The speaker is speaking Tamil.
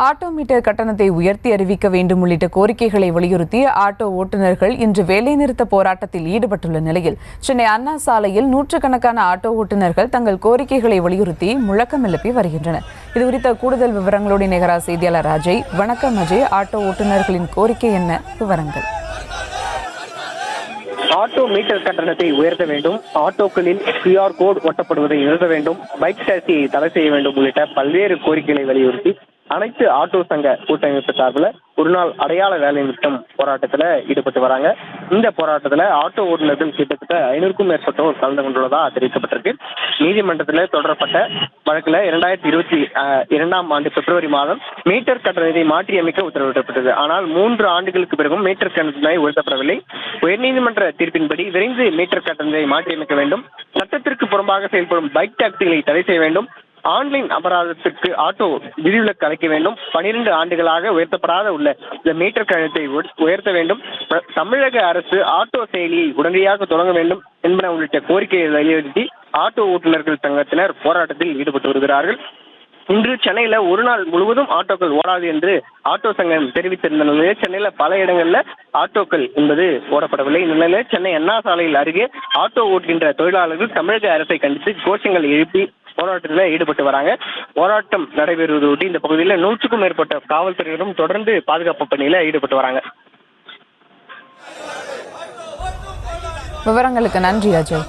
ஆட்டோ மீட்டர் கட்டணத்தை உயர்த்தி அறிவிக்க வேண்டும் உள்ளிட்ட கோரிக்கைகளை வலியுறுத்தி ஆட்டோ ஓட்டுநர்கள் இன்று வேலைநிறுத்த போராட்டத்தில் ஈடுபட்டுள்ள நிலையில் சென்னை அண்ணா சாலையில் நூற்றுக்கணக்கான ஆட்டோ ஓட்டுநர்கள் தங்கள் கோரிக்கைகளை வலியுறுத்தி முழக்கம் எழுப்பி வருகின்றனர். இதுகுறித்த கூடுதல் விவரங்களோடு நிகரா செய்தியாளர் அஜய். வணக்கம் அஜய். ஆட்டோ ஓட்டுநர்களின் கோரிக்கை என்ன? விவரங்கள். ஆட்டோ மீட்டர் கட்டணத்தை உயர்த்த வேண்டும், ஆட்டோக்களில் QR கோட் ஒட்டப்படுவதை நிறுத்த வேண்டும், பைக் டாக்ஸியை தடை செய்ய வேண்டும் உள்ளிட்ட பல்வேறு கோரிக்கைகளை வலியுறுத்தி அனைத்து ஆட்டோ சங்க கூட்டமைப்பு சார்பில் ஒரு நாள் அடையாள வேலை நிறுத்தம் போராட்டத்தில் ஈடுபட்டு வராங்க. இந்த போராட்டத்தில் ஆட்டோ ஓட்டுநர்கள் கிட்டத்தட்ட 500க்கும் மேற்பட்டோர் கலந்து கொண்டுள்ளதா தெரிவிக்கப்பட்டிருக்கு. நீதிமன்றத்தில் தொடரப்பட்ட வழக்கில் 2022ஆம் ஆண்டு பிப்ரவரி மாதம் மீட்டர் கட்டணத்தை மாற்றியமைக்க உத்தரவிடப்பட்டது. ஆனால் 3 ஆண்டுகளுக்கு பிறகும் மீட்டர் கட்டணத்தை உயர்த்தப்படவில்லை. உயர்நீதிமன்ற தீர்ப்பின்படி விரைந்து மீட்டர் கட்டணத்தை மாற்றியமைக்க வேண்டும், சட்டத்திற்கு புறம்பாக செயல்படும் பைக் டாக்ஸிகளை தடை செய்ய வேண்டும், ஆன்லைன் அபராதத்திற்கு ஆட்டோ விதிவிலக்கு அளிக்க வேண்டும், 12 ஆண்டுகளாக உயர்த்தப்படாத உள்ள இந்த மீட்டர் கட்டணத்தை உயர்த்த வேண்டும், தமிழக அரசு ஆட்டோ செயலியை உடனடியாக தொடங்க வேண்டும் என்பன உள்ளிட்ட கோரிக்கையை வலியுறுத்தி ஆட்டோ ஓட்டுநர்கள் சங்கத்தினர் போராட்டத்தில் ஈடுபட்டு வருகிறார்கள். இன்று சென்னையில ஒரு நாள் முழுவதும் ஆட்டோக்கள் ஓடாது என்று ஆட்டோ சங்கம் தெரிவித்திருந்த நிலையில் சென்னையில பல இடங்கள்ல ஆட்டோக்கள் என்பது ஓடப்படவில்லை. இந்த நிலையில் சென்னை அண்ணா சாலையில் அருகே ஆட்டோ ஓட்டுகின்ற தொழிலாளர்கள் தமிழக அரசை கண்டித்து கோஷங்கள் எழுப்பி போராட்டத்தில் ஈடுபட்டு வராங்க. போராட்டம் நடைபெறுவதோடு இந்த பகுதியில் 100க்கும் மேற்பட்ட காவல்துறையினரும் தொடர்ந்து பாதுகாப்பு பணியில ஈடுபட்டு வராங்க. விவரங்களுக்கு நன்றி அஜய்.